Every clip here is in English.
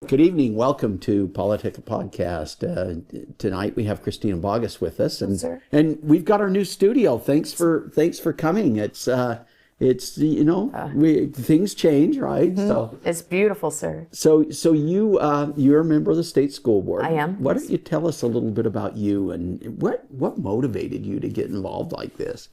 Good evening. Welcome to PoliticIt Podcast. Tonight we have Christina Boggess with us, and we've got our new studio. Thanks for coming. Things change, right? Mm-hmm. So it's beautiful, sir. So you're a member of the state school board. I am. Why don't you tell us a little bit about you and what motivated you to get involved like this?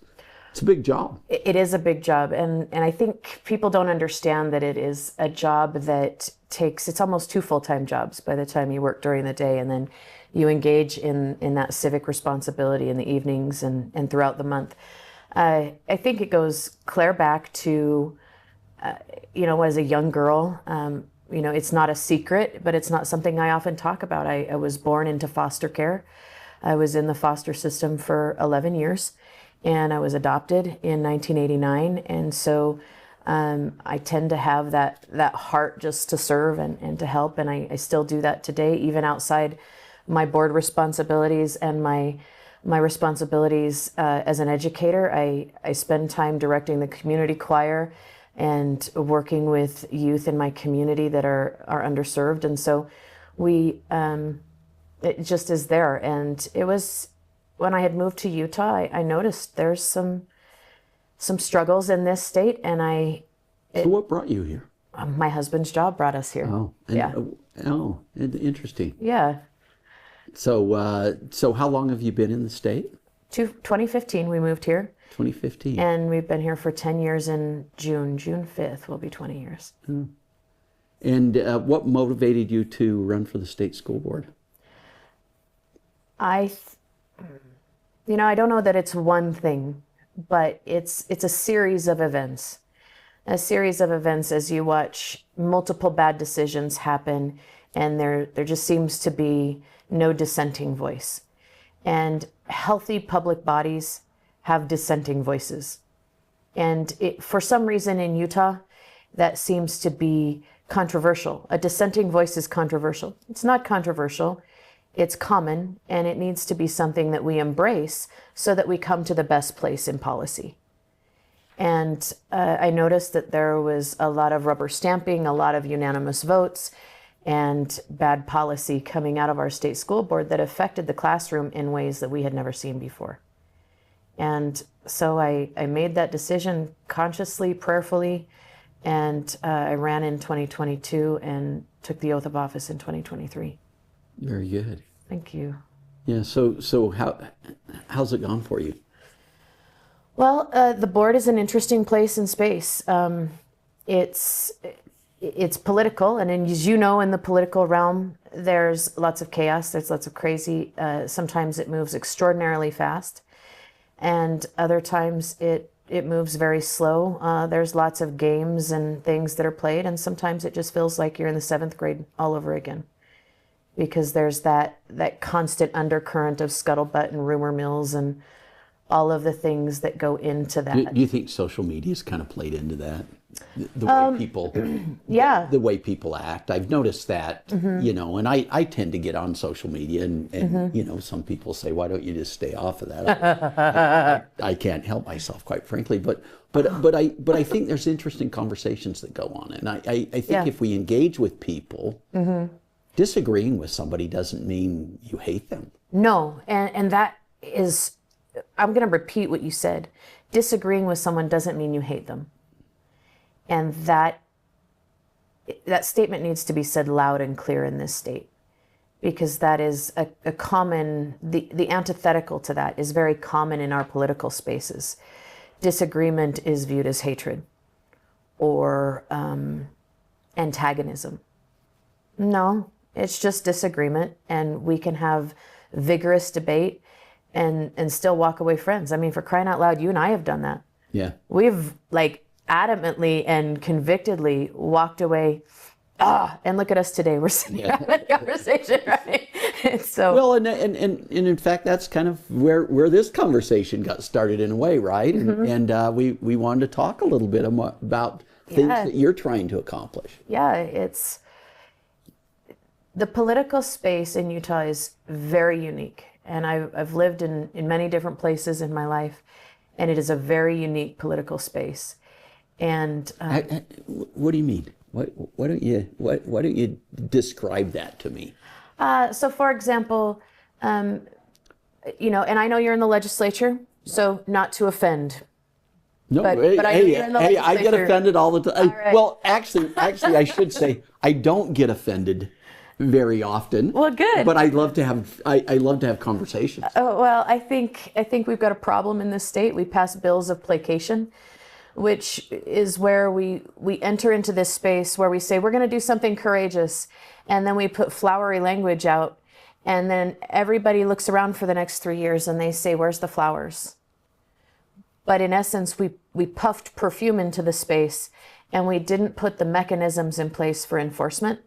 It's a big job. It is a big job, and I think people don't understand that it is a job that it's almost two full-time jobs by the time you work during the day, and then you engage in that civic responsibility in the evenings and throughout the month. I think it goes clear back to, as a young girl, it's not a secret, but it's not something I often talk about. I was born into foster care. I was in the foster system for 11 years. And I was adopted in 1989, and so I tend to have that heart just to serve and to help, and I still do that today, even outside my board responsibilities and my responsibilities as an educator. I spend time directing the community choir and working with youth in my community that are underserved, and so it just is there, and it was. When I had moved to Utah, I noticed there's some struggles in this state, and So what brought you here? My husband's job brought us here. Interesting. Yeah. So how long have you been in the state? 2015 we moved here. 2015. And we've been here for 10 years in June 5th will be 20 years. Hmm. And what motivated you to run for the state school board? I don't know that it's one thing, but it's a series of events. A series of events as you watch multiple bad decisions happen, and there just seems to be no dissenting voice. And healthy public bodies have dissenting voices. And for some reason in Utah, that seems to be controversial. A dissenting voice is controversial. It's not controversial. It's common, and it needs to be something that we embrace so that we come to the best place in policy. And I noticed that there was a lot of rubber stamping, a lot of unanimous votes, and bad policy coming out of our state school board that affected the classroom in ways that we had never seen before. And so I made that decision consciously, prayerfully, and I ran in 2022 and took the oath of office in 2023. Very good. Thank you. Yeah. So how's it gone for you? Well, the board is an interesting place in space. It's political, and as you know, in the political realm, there's lots of chaos. There's lots of crazy. Sometimes it moves extraordinarily fast, and other times it moves very slow. There's lots of games and things that are played, and sometimes it just feels like you're in the 7th grade all over again. Because there's that constant undercurrent of scuttlebutt and rumor mills and all of the things that go into that. Do you think social media's kind of played into that? The way people, yeah, the way people act. I've noticed that, and I tend to get on social media, and some people say, why don't you just stay off of that? I can't help myself, quite frankly, but I think there's interesting conversations that go on, and I think if we engage with people. Disagreeing with somebody doesn't mean you hate them. No, and that is, I'm going to repeat what you said. Disagreeing with someone doesn't mean you hate them. And that statement needs to be said loud and clear in this state, because that is a common, the antithetical to that is very common in our political spaces. Disagreement is viewed as hatred or antagonism. No. It's just disagreement, and we can have vigorous debate and still walk away friends. I mean, for crying out loud, you and I have done that. Yeah. We've adamantly and convictedly walked away. And look at us today. We're sitting having a conversation, right? So well, and in fact, that's kind of where this conversation got started in a way, right? And we wanted to talk a little bit about things that you're trying to accomplish. Yeah, it's. The political space in Utah is very unique, and I've lived in many different places in my life, and it is a very unique political space. And what do you mean? Why don't you describe that to me? So, for example, and I know you're in the legislature, so not to offend. No, But I know you're in the I get legislature. offended all the time. right. Well, actually, I should say I don't get offended very often. Well, good. But I love to have conversations. Oh, well, I think we've got a problem in this state. We pass bills of placation, which is where we enter into this space where we say we're going to do something courageous, and then we put flowery language out, and then everybody looks around for the next 3 years and they say, "Where's the flowers?" But in essence, we puffed perfume into the space, and we didn't put the mechanisms in place for enforcement.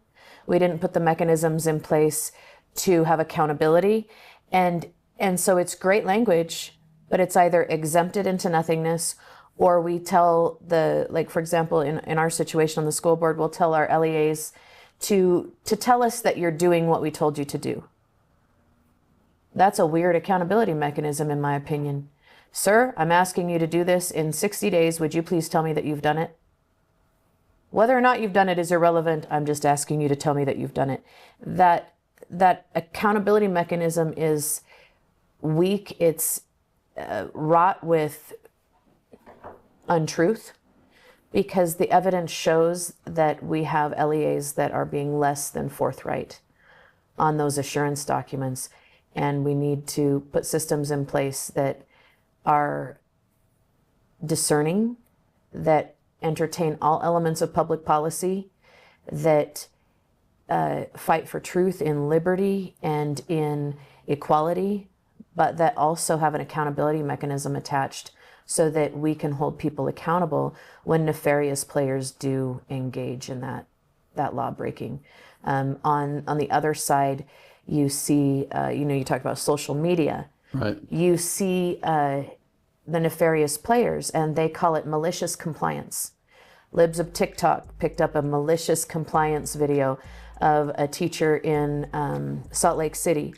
We didn't put the mechanisms in place to have accountability. And so it's great language, but it's either exempted into nothingness, or we tell for example, in our situation on the school board, we'll tell our LEAs to tell us that you're doing what we told you to do. That's a weird accountability mechanism, in my opinion. Sir, I'm asking you to do this in 60 days. Would you please tell me that you've done it? Whether or not you've done it is irrelevant. I'm just asking you to tell me that you've done it. That accountability mechanism is weak. It's wrought with untruth, because the evidence shows that we have LEAs that are being less than forthright on those assurance documents. And we need to put systems in place that are discerning, that entertain all elements of public policy, that fight for truth in liberty and in equality, but that also have an accountability mechanism attached so that we can hold people accountable when nefarious players do engage in that law breaking. On the other side, you see, you talk about social media. Right. You see the nefarious players, and they call it malicious compliance. Libs of TikTok picked up a malicious compliance video of a teacher in Salt Lake City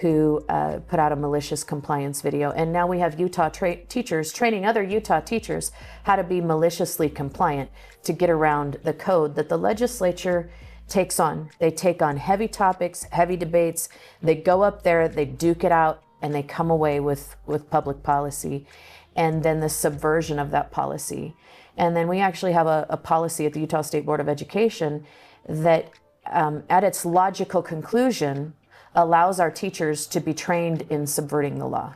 who put out a malicious compliance video. And now we have Utah teachers training other Utah teachers how to be maliciously compliant to get around the code that the legislature takes on. They take on heavy topics, heavy debates. They go up there, they duke it out, and they come away with public policy, and then the subversion of that policy. And then we actually have a policy at the Utah State Board of Education that at its logical conclusion allows our teachers to be trained in subverting the law.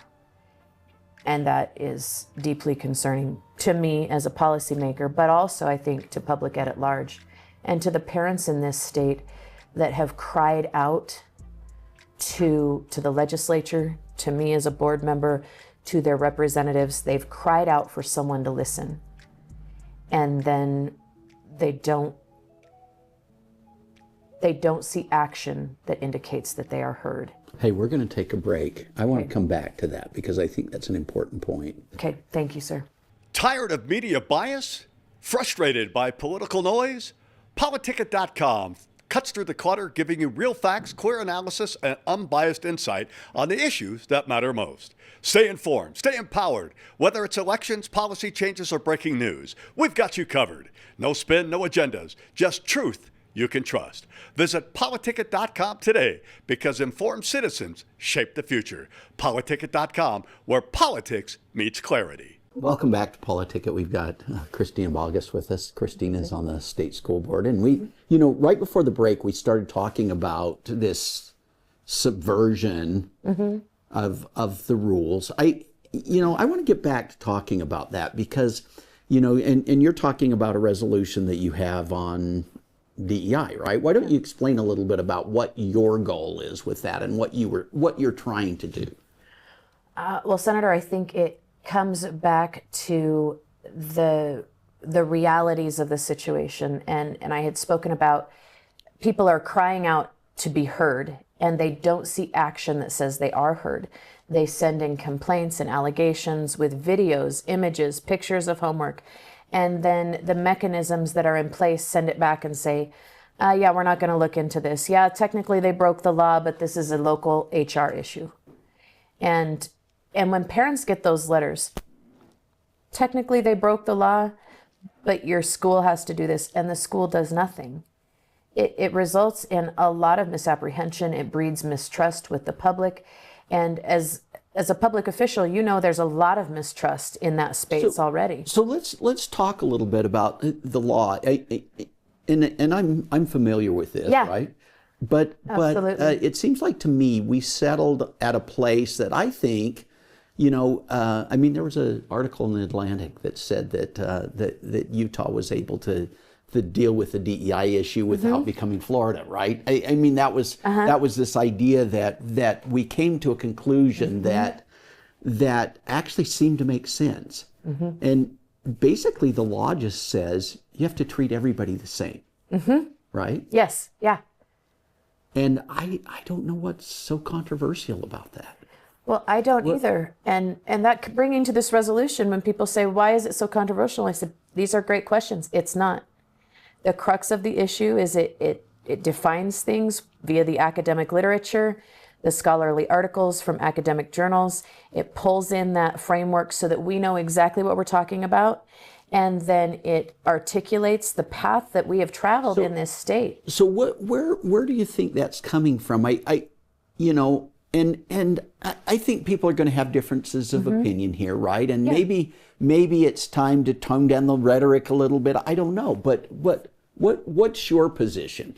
And that is deeply concerning to me as a policymaker, but also I think to public ed at large, and to the parents in this state that have cried out to the legislature, to me as a board member, to their representatives. They've cried out for someone to listen, and then they don't see action that indicates that they are heard. Hey, we're going to take a break. I want to come back to that because I think that's an important point. Okay, thank you, sir. Tired of media bias? Frustrated by political noise? PoliticIt.com cuts through the clutter, giving you real facts, clear analysis, and unbiased insight on the issues that matter most. Stay informed, stay empowered. Whether it's elections, policy changes, or breaking news, we've got you covered. No spin, no agendas, just truth you can trust. Visit PoliticIt.com today, because informed citizens shape the future. PoliticIt.com, where politics meets clarity. Welcome back to PoliticIt. We've got Christina Boggess with us. Christina is on the state school board. And we, right before the break, we started talking about this subversion of the rules. I want to get back to talking about that because, and you're talking about a resolution that you have on DEI, right? Why don't you explain a little bit about what your goal is with that and what you're trying to do? Well, Senator, I think it comes back to the realities of the situation. And I had spoken about people are crying out to be heard, and they don't see action that says they are heard. They send in complaints and allegations with videos, images, pictures of homework, and then the mechanisms that are in place send it back and say, yeah, we're not going to look into this. Yeah, technically they broke the law, but this is a local HR issue. And when parents get those letters, technically they broke the law, but your school has to do this, and the school does nothing. It results in a lot of misapprehension. It breeds mistrust with the public. And as a public official, you know there's a lot of mistrust in that space already. So let's talk a little bit about the law. And I'm familiar with this, right? But it seems like to me we settled at a place that I think, I mean, there was an article in the Atlantic that said that Utah was able to deal with the DEI issue without becoming Florida, right? I mean, that was this idea that we came to a conclusion that actually seemed to make sense. And basically the law just says you have to treat everybody the same, right? Yes, yeah. And I don't know what's so controversial about that. Well, I don't either. And that bringing to this resolution, when people say, why is it so controversial? I said, these are great questions. It's not. The crux of the issue is it defines things via the academic literature, the scholarly articles from academic journals. It pulls in that framework so that we know exactly what we're talking about. And then it articulates the path that we have traveled in this state. So where do you think that's coming from? And I think people are going to have differences of opinion here, right? And maybe it's time to tone down the rhetoric a little bit. I don't know, but what's your position?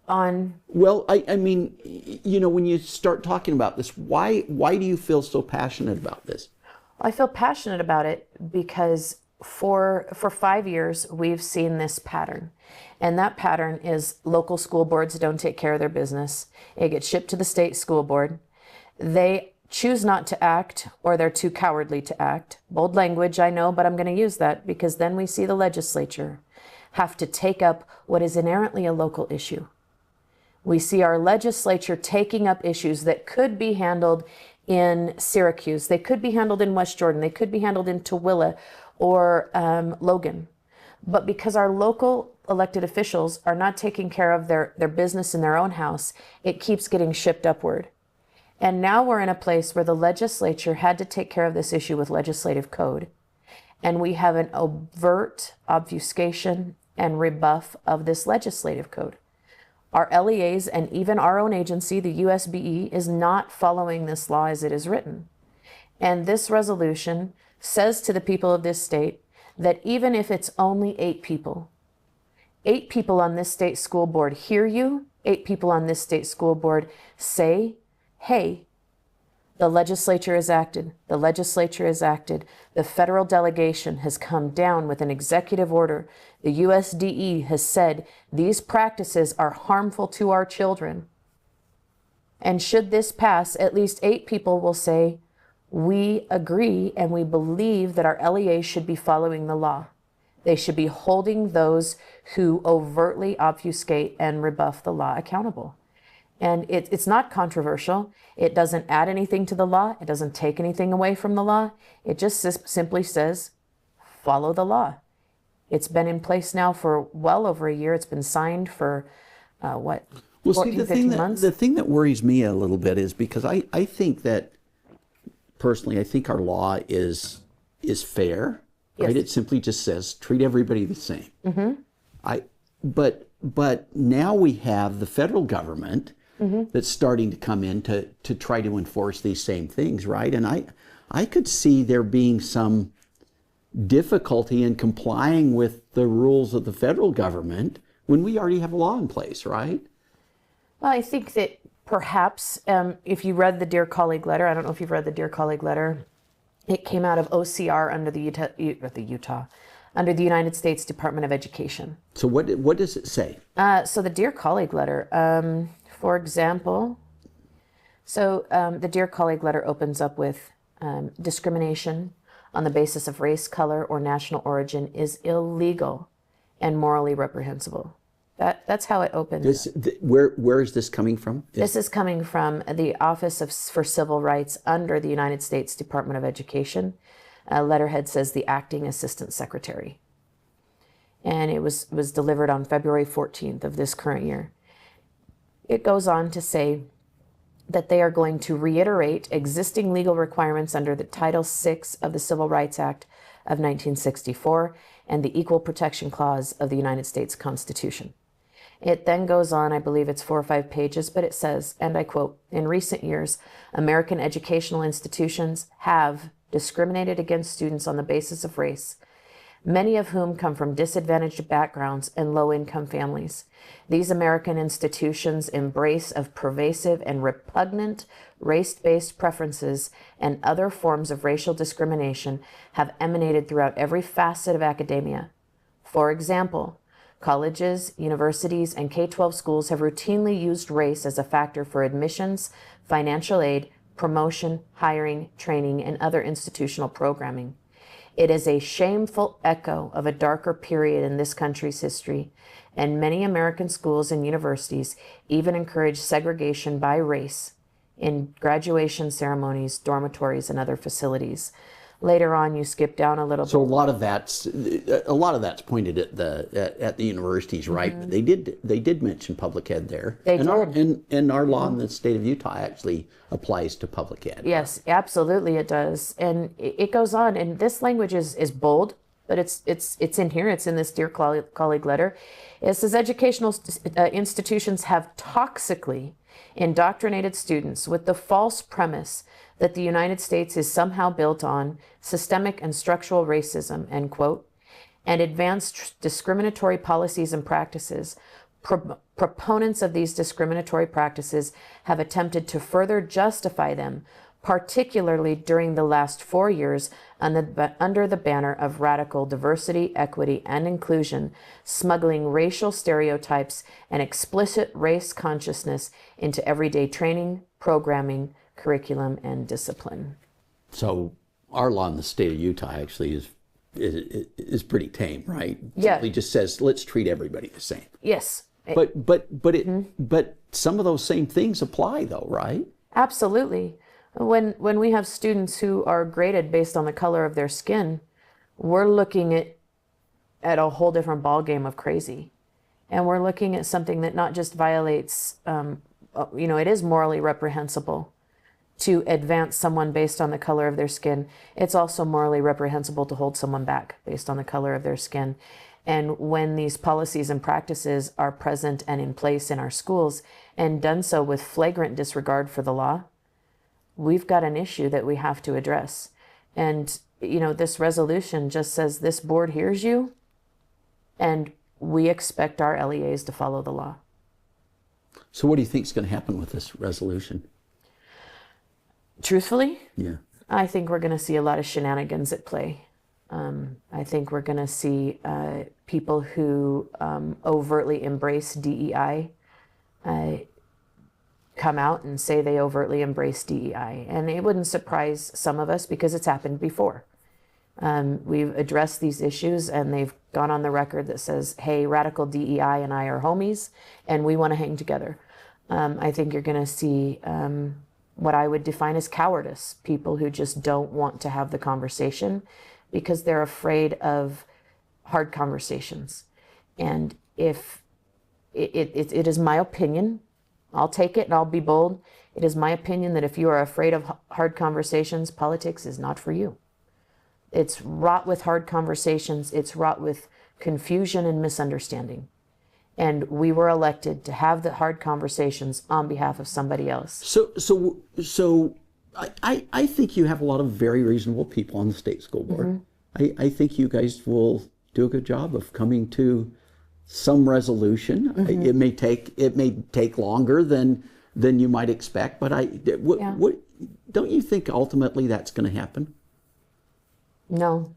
On? Well, I mean, when you start talking about this, why do you feel so passionate about this? I feel passionate about it because for 5 years, we've seen this pattern. And that pattern is local school boards don't take care of their business. It gets shipped to the state school board. They choose not to act, or they're too cowardly to act. Bold language, I know, but I'm going to use that because then we see the legislature have to take up what is inherently a local issue. We see our legislature taking up issues that could be handled in Syracuse. They could be handled in West Jordan. They could be handled in Tooele or Logan. But because our local elected officials are not taking care of their business in their own house, it keeps getting shipped upward. And now we're in a place where the legislature had to take care of this issue with legislative code. And we have an overt obfuscation and rebuff of this legislative code. Our LEAs and even our own agency, the USBE, is not following this law as it is written. And this resolution says to the people of this state that even if it's only 8 people on this state school board hear you, 8 people on this state school board say, hey, the legislature has acted. The legislature has acted. The federal delegation has come down with an executive order. The USDE has said these practices are harmful to our children. And should this pass, at least 8 people will say, we agree and we believe that our LEAs should be following the law. They should be holding those who overtly obfuscate and rebuff the law accountable. And it's not controversial. It doesn't add anything to the law. It doesn't take anything away from the law. It just simply says, follow the law. It's been in place now for well over a year. It's been signed for, 14, 15 months? The thing that worries me a little bit is because I think that, personally, I think our law is fair, right? It simply just says, treat everybody the same. But now we have the federal government that's starting to come in to try to enforce these same things, right? And I could see there being some difficulty in complying with the rules of the federal government when we already have a law in place, right? Well, I think that perhaps if you read the Dear Colleague letter, I don't know if you've read the Dear Colleague letter, it came out of OCR under under the United States Department of Education. So what does it say? So the Dear Colleague letter, for example, the Dear Colleague letter opens up with discrimination on the basis of race, color, or national origin is illegal and morally reprehensible. That's how it opens. Where is this coming from? This is coming from the Office for Civil Rights under the United States Department of Education. Letterhead says the acting assistant secretary. And it was delivered on February 14th of this current year. It goes on to say, that they are going to reiterate existing legal requirements under the Title VI of the Civil Rights Act of 1964 and the Equal Protection Clause of the United States Constitution. It then goes on, I believe it's 4 or 5 pages, but it says, and I quote, "In recent years, American educational institutions have discriminated against students on the basis of race, many of whom come from disadvantaged backgrounds and low-income families. These American institutions' embrace of pervasive and repugnant race-based preferences and other forms of racial discrimination have emanated throughout every facet of academia. For example, colleges, universities, and K-12 schools have routinely used race as a factor for admissions, financial aid, promotion, hiring, training, and other institutional programming. It is a shameful echo of a darker period in this country's history, and many American schools and universities even encourage segregation by race in graduation ceremonies, dormitories, and other facilities." Later on, you skip down a little So bit. a lot of that's pointed at the universities, right? But they did mention public ed there. They did. And our law in the state of Utah actually applies to public ed. Yes, absolutely it does. And it goes on, and this language is bold, but it's in here. It's in this Dear Colleague letter. It says educational institutions have toxically indoctrinated students with the false premise that the United States is somehow built on systemic and structural racism, end quote, and advanced discriminatory policies and practices. Proponents of these discriminatory practices have attempted to further justify them, particularly during the last 4 years under the banner of radical diversity, equity, and inclusion, smuggling racial stereotypes and explicit race consciousness into everyday training, programming, curriculum, and discipline. So our law in the state of Utah actually is pretty tame, right? Yeah. It just says let's treat everybody the same. Yes. But some of those same things apply though, right? Absolutely. When we have students who are graded based on the color of their skin, we're looking at a whole different ballgame of crazy. And we're looking at something that not just violates, it is morally reprehensible to advance someone based on the color of their skin. It's also morally reprehensible to hold someone back based on the color of their skin. And when these policies and practices are present and in place in our schools and done so with flagrant disregard for the law, we've got an issue that we have to address. And, this resolution just says this board hears you and we expect our LEAs to follow the law. So what do you think is going to happen with this resolution? Truthfully, Yeah. I think we're going to see a lot of shenanigans at play. I think we're going to see people who overtly embrace DEI come out and say they overtly embrace DEI. And it wouldn't surprise some of us because it's happened before. We've addressed these issues and they've gone on the record that says, hey, radical DEI and I are homies and we want to hang together. I think you're going to see what I would define as cowardice, people who just don't want to have the conversation because they're afraid of hard conversations. And if it is my opinion, I'll take it and I'll be bold. It is my opinion that if you are afraid of hard conversations, politics is not for you. It's wrought with hard conversations. It's wrought with confusion and misunderstanding. And we were elected to have the hard conversations on behalf of somebody else. So I think you have a lot of very reasonable people on the state school board. Mm-hmm. I think you guys will do a good job of coming to some resolution. Mm-hmm. It may take longer than you might expect, but what don't you think ultimately that's going to happen? No.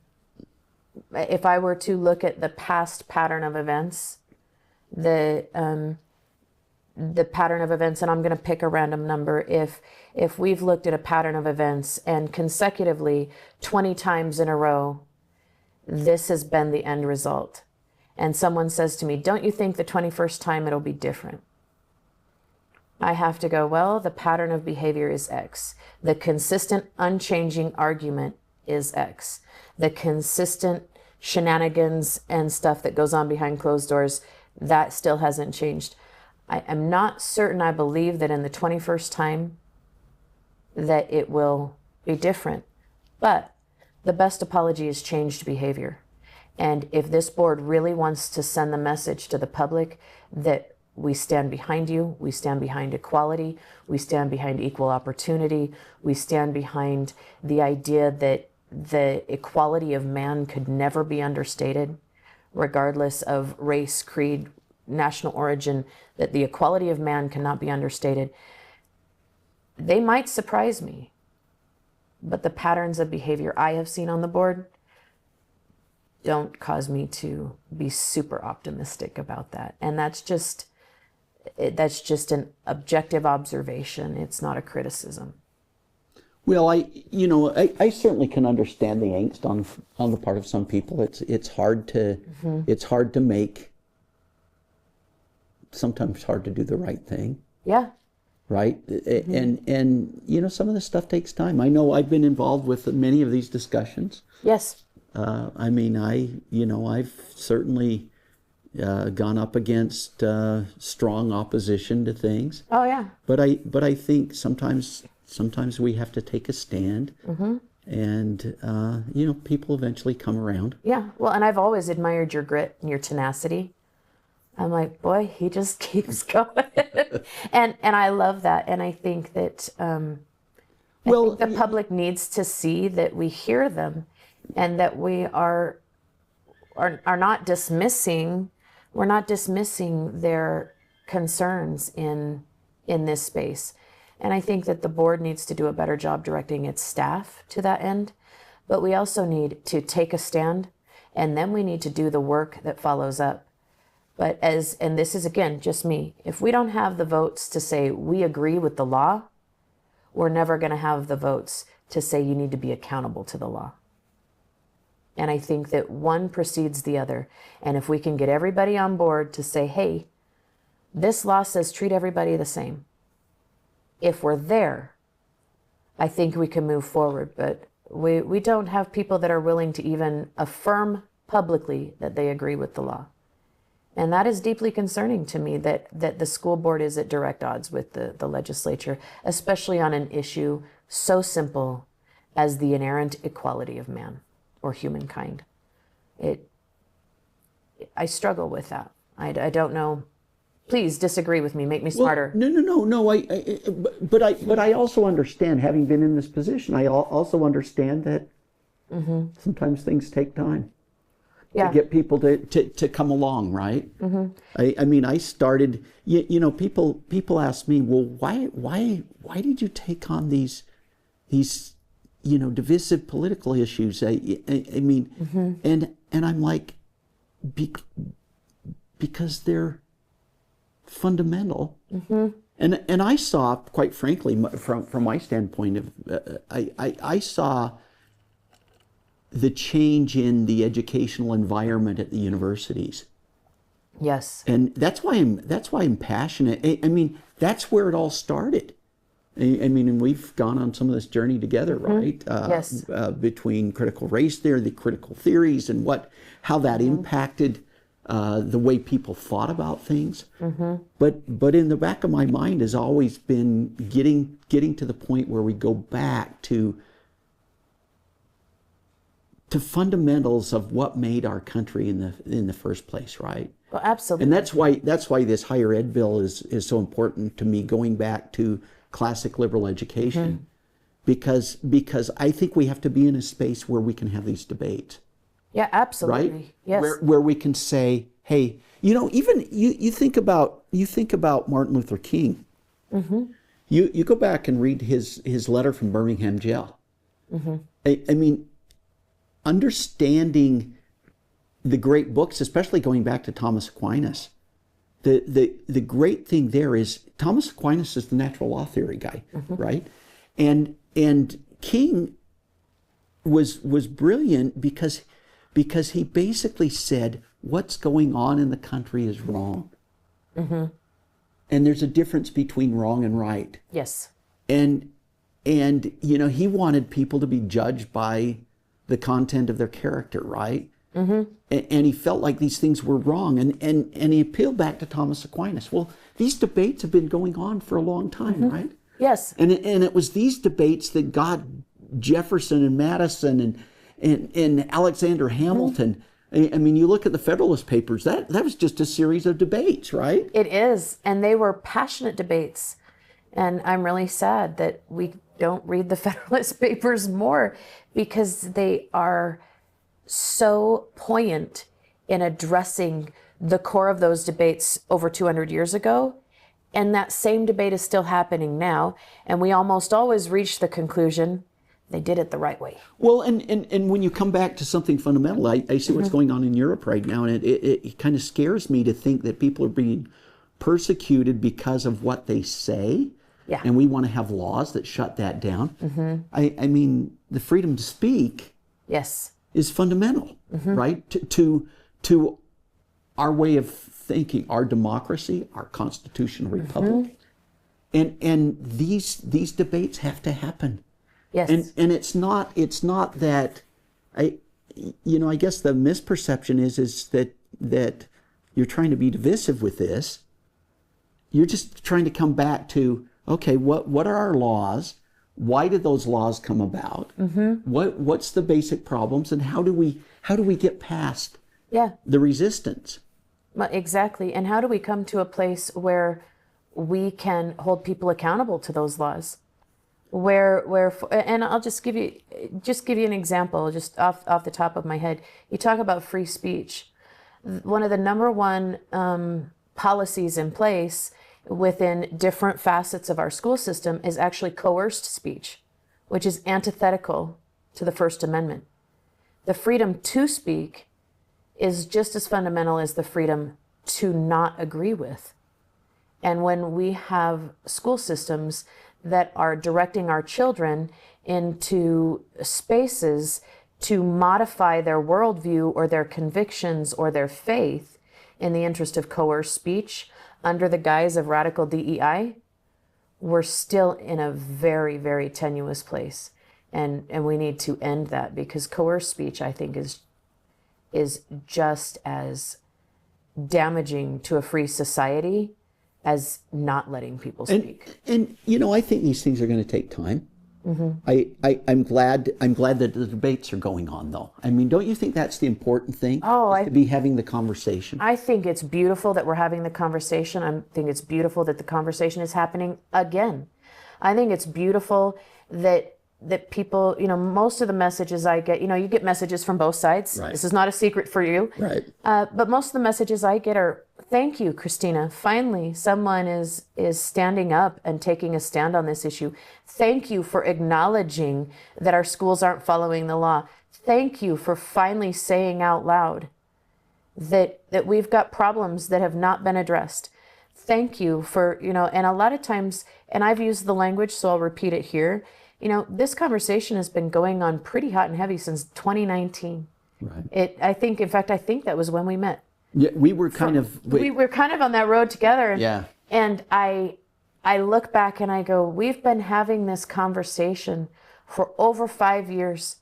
If I were to look at the past pattern of events, the pattern of events, and I'm going to pick a random number. If we've looked at a pattern of events and consecutively 20 times in a row, this has been the end result. And someone says to me, don't you think the 21st time it'll be different? I have to go, well, the pattern of behavior is X. The consistent, unchanging argument is X. The consistent shenanigans and stuff that goes on behind closed doors, that still hasn't changed. I am not certain I believe that in the 21st time that it will be different. But the best apology is changed behavior. And if this board really wants to send the message to the public that we stand behind you, we stand behind equality, we stand behind equal opportunity, we stand behind the idea that the equality of man could never be understated, regardless of race, creed, national origin, that the equality of man cannot be understated, they might surprise me. But the patterns of behavior I have seen on the board don't cause me to be super optimistic about that. And that's just an objective observation. It's not a criticism. Well, I certainly can understand the angst on the part of some people. It's hard to make, sometimes hard to do the right thing. Yeah. Right? And some of this stuff takes time. I know I've been involved with many of these discussions. Yes. I've certainly gone up against strong opposition to things. Oh yeah. But I think sometimes we have to take a stand, and people eventually come around. Yeah. Well, and I've always admired your grit and your tenacity. I'm like, boy, he just keeps going, and I love that. And I think that I think the public needs to see that we hear them, and that we are not dismissing. We're not dismissing their concerns in this space. And I think that the board needs to do a better job directing its staff to that end. But we also need to take a stand, and then we need to do the work that follows up. But and this is again just me, if we don't have the votes to say we agree with the law, we're never going to have the votes to say you need to be accountable to the law. And I think that one precedes the other. And if we can get everybody on board to say, hey, this law says treat everybody the same. If we're there, I think we can move forward. But we don't have people that are willing to even affirm publicly that they agree with the law. And that is deeply concerning to me, that the school board is at direct odds with the legislature, especially on an issue so simple as the inherent equality of man or humankind. I struggle with that. I don't know. Please disagree with me. Make me smarter. Well, no. But I also understand, having been in this position, I also understand that sometimes things take time. Yeah. To get people to come along, right? I started, people ask me, well, why did you take on these divisive political issues? And I'm like, because they're fundamental. And I saw, quite frankly, from my standpoint of, I saw the change in the educational environment at the universities. Yes. And that's why I'm passionate. That's where it all started. And we've gone on some of this journey together, right? Yes. Between critical race theory, the critical theories, and how that impacted the way people thought about things. But in the back of my mind has always been getting to the point where we go back to fundamentals of what made our country in the first place, right? Well, absolutely. And that's why this higher ed bill is so important to me, going back to classic liberal education, because I think we have to be in a space where we can have these debates. Yeah, absolutely. Right? Yes. Where we can say, hey, even you think about Martin Luther King. You go back and read his letter from Birmingham jail. Understanding the great books, especially going back to Thomas Aquinas, the great thing there is Thomas Aquinas is the natural law theory guy, right? And King was brilliant because he basically said what's going on in the country is wrong, and there's a difference between wrong and right. Yes. And he wanted people to be judged by the content of their character, right? And he felt like these things were wrong. And he appealed back to Thomas Aquinas. Well, these debates have been going on for a long time, right? Yes. And it was these debates that got Jefferson and Madison and Alexander Hamilton. I mean, you look at the Federalist Papers, that was just a series of debates, right? It is. And they were passionate debates. And I'm really sad that we don't read the Federalist Papers more, because they are so poignant in addressing the core of those debates over 200 years ago. And that same debate is still happening now. And we almost always reach the conclusion they did it the right way. Well, and when you come back to something fundamental, I see what's going on in Europe right now, and it kind of scares me to think that people are being persecuted because of what they say. Yeah. And we want to have laws that shut that down. I mean, the freedom to speak Yes. is fundamental, right? To our way of thinking, our democracy, our constitutional republic. And these debates have to happen. Yes. And it's not that I guess the misperception is that you're trying to be divisive with this. You're just trying to come back to, okay, what are our laws? Why did those laws come about? What's the basic problems, and how do we get past the resistance? Well, exactly. And how do we come to a place where we can hold people accountable to those laws? And I'll just give you an example, just off the top of my head. You talk about free speech. One of the number one policies in place within different facets of our school system is actually coerced speech, which is antithetical to the First Amendment. The freedom to speak is just as fundamental as the freedom to not agree with. And when we have school systems that are directing our children into spaces to modify their worldview or their convictions or their faith in the interest of coerced speech under the guise of radical DEI, we're still in a very, very tenuous place. And we need to end that, because coerced speech, I think, is just as damaging to a free society as not letting people speak. And I think these things are going to take time. I'm glad that the debates are going on, though. I mean, don't you think that's the important thing? To be having the conversation. I think it's beautiful that we're having the conversation. I think it's beautiful that the conversation is happening again. I think it's beautiful that people, most of the messages I get, you get messages from both sides. Right. This is not a secret for you. Right. But most of the messages I get are, thank you, Christina. Finally, someone is standing up and taking a stand on this issue. Thank you for acknowledging that our schools aren't following the law. Thank you for finally saying out loud that we've got problems that have not been addressed. Thank you for, and a lot of times, and I've used the language, so I'll repeat it here. This conversation has been going on pretty hot and heavy since 2019. Right. I think that was when we met. Yeah, we were kind of on that road together. Yeah. And I look back and I go, we've been having this conversation for over 5 years.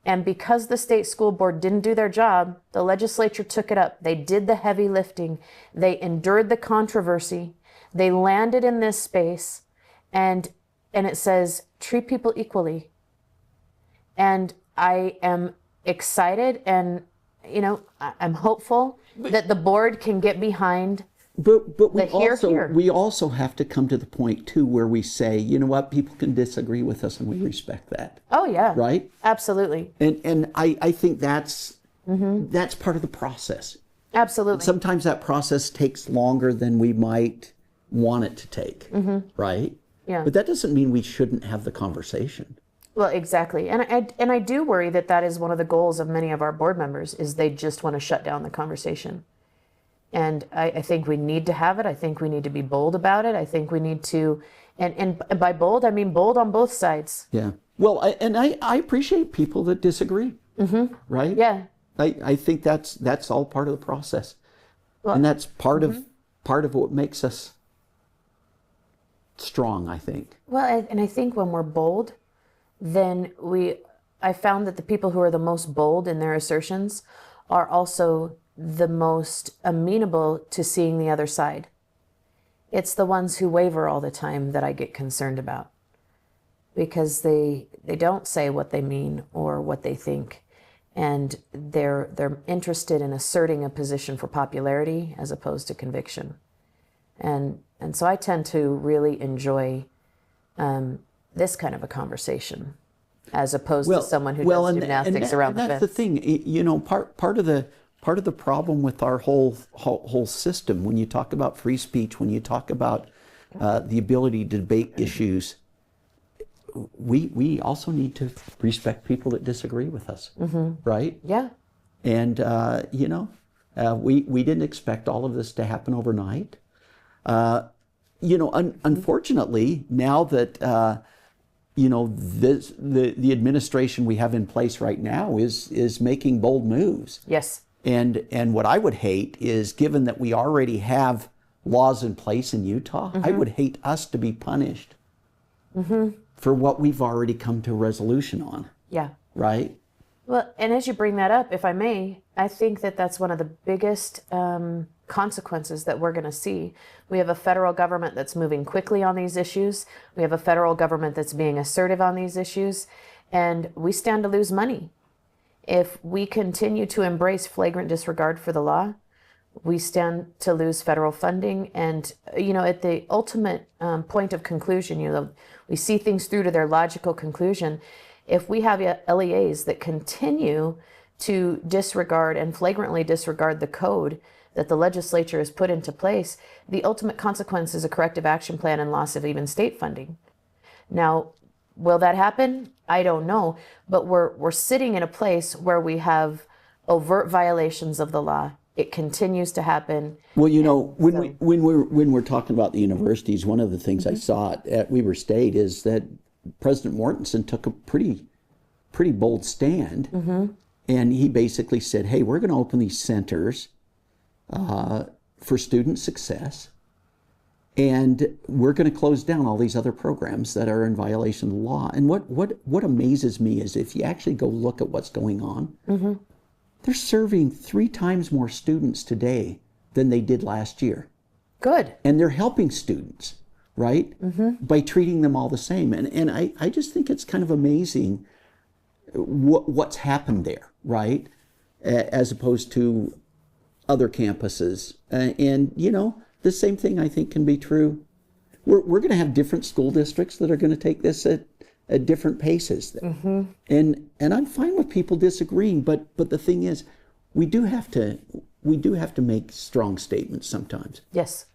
And because the state school board didn't do their job, the legislature took it up. They did the heavy lifting. They endured the controversy. They landed in this space, and it says, treat people equally. And I am excited, and I'm hopeful that the board can get behind. But we also have to come to the point too where we say, you know what, people can disagree with us and we respect that. Oh yeah. Right? Absolutely. And I think that's part of the process. Absolutely. Sometimes that process takes longer than we might want it to take. Right? Yeah. But that doesn't mean we shouldn't have the conversation. Well, exactly. And I do worry that is one of the goals of many of our board members, is they just want to shut down the conversation. And I think we need to have it. I think we need to be bold about it. I think we need to, and by bold, I mean bold on both sides. Yeah. Well, I appreciate people that disagree. Right? Yeah. I think that's all part of the process. Well, and that's part of what makes us strong, I think. Well, and I think when we're bold, then I found that the people who are the most bold in their assertions are also the most amenable to seeing the other side. It's the ones who waver all the time that I get concerned about, because they don't say what they mean or what they think, and they're interested in asserting a position for popularity as opposed to conviction. And so I tend to really enjoy this kind of a conversation, as opposed to someone who does gymnastics around the fence. That's the thing. You know, part of the problem with our whole system, when you talk about free speech, when you talk about the ability to debate issues, we also need to respect people that disagree with us, right? Yeah. And we didn't expect all of this to happen overnight. Unfortunately, now that the administration we have in place right now is making bold moves. Yes. And what I would hate is, given that we already have laws in place in Utah, I would hate us to be punished for what we've already come to a resolution on. Yeah. Right? Well, and as you bring that up, if I may, I think that that's one of the biggest consequences that we're going to see. We have a federal government that's moving quickly on these issues. We have a federal government that's being assertive on these issues, and we stand to lose money. If we continue to embrace flagrant disregard for the law, we stand to lose federal funding. And, at the ultimate point of conclusion, we see things through to their logical conclusion. If we have LEAs that continue to disregard and flagrantly disregard the code that the legislature has put into place, the ultimate consequence is a corrective action plan and loss of even state funding. Now, will that happen? I don't know, but we're sitting in a place where we have overt violations of the law. It continues to happen. Well, when we're talking about the universities, one of the things I saw at Weber State is that President Mortensen took a pretty bold stand, and he basically said, "Hey, we're going to open these centers for student success, and we're going to close down all these other programs that are in violation of the law." And what amazes me is, if you actually go look at what's going on, they're serving 3 times more students today than they did last year. Good. And they're helping students, right? By treating them all the same. And I just think it's kind of amazing what's happened there, right? As opposed to other campuses. And the same thing I think can be true. We're going to have different school districts that are going to take this at different paces. And I'm fine with people disagreeing, but the thing is, we do have to make strong statements sometimes. Yes.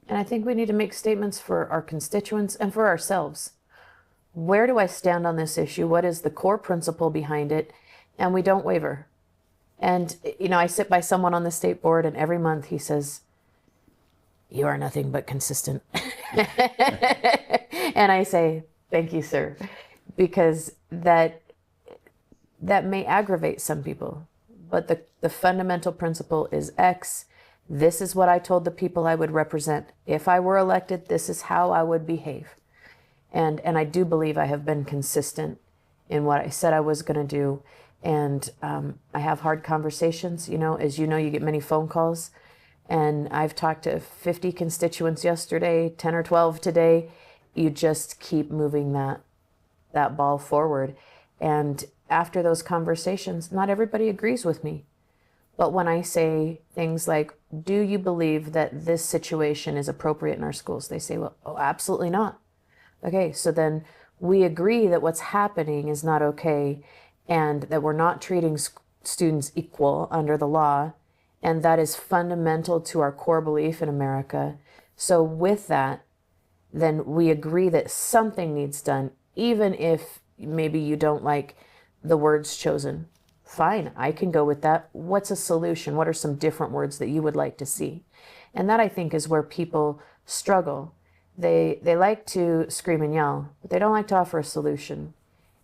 And I think we need to make statements for our constituents and for ourselves. Where do I stand on this issue? What is the core principle behind it? And we don't waver. And, I sit by someone on the state board, and every month he says, "You are nothing but consistent." And I say, "Thank you, sir," because that may aggravate some people. But the fundamental principle is X. This is what I told the people I would represent. If I were elected, this is how I would behave. And I do believe I have been consistent in what I said I was going to do. And I have hard conversations. As you know, you get many phone calls. And I've talked to 50 constituents yesterday, 10 or 12 today. You just keep moving that ball forward. And after those conversations, not everybody agrees with me. But when I say things like, "Do you believe that this situation is appropriate in our schools?" They say, "Well, absolutely not." Okay, so then we agree that what's happening is not okay, and that we're not treating students equal under the law, and that is fundamental to our core belief in America. So with that, then we agree that something needs done, even if maybe you don't like the words chosen. Fine, I can go with that. What's a solution? What are some different words that you would like to see? And that, I think, is where people struggle. They like to scream and yell, but they don't like to offer a solution.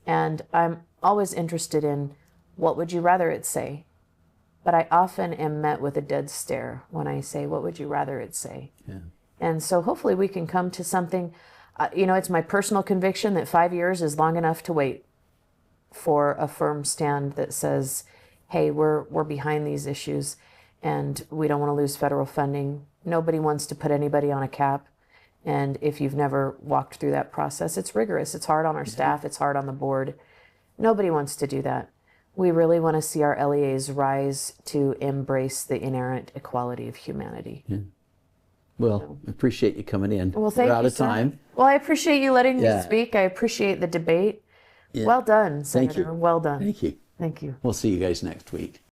And I'm always interested in, what would you rather it say? But I often am met with a dead stare when I say, what would you rather it say? Yeah. And so hopefully we can come to something. It's my personal conviction that 5 years is long enough to wait for a firm stand that says, hey, we're behind these issues and we don't want to lose federal funding. Nobody wants to put anybody on a cap. And if you've never walked through that process, it's rigorous. It's hard on our staff. It's hard on the board. Nobody wants to do that. We really want to see our LEAs rise to embrace the inherent equality of humanity. Yeah. Well, I appreciate you coming in. Well, thank We're you, out of sir. time. Well, I appreciate you letting me Yeah. speak. I appreciate the debate. Yeah. Well done, Thank Senator. you. Well done. Thank you. Thank you. We'll see you guys next week.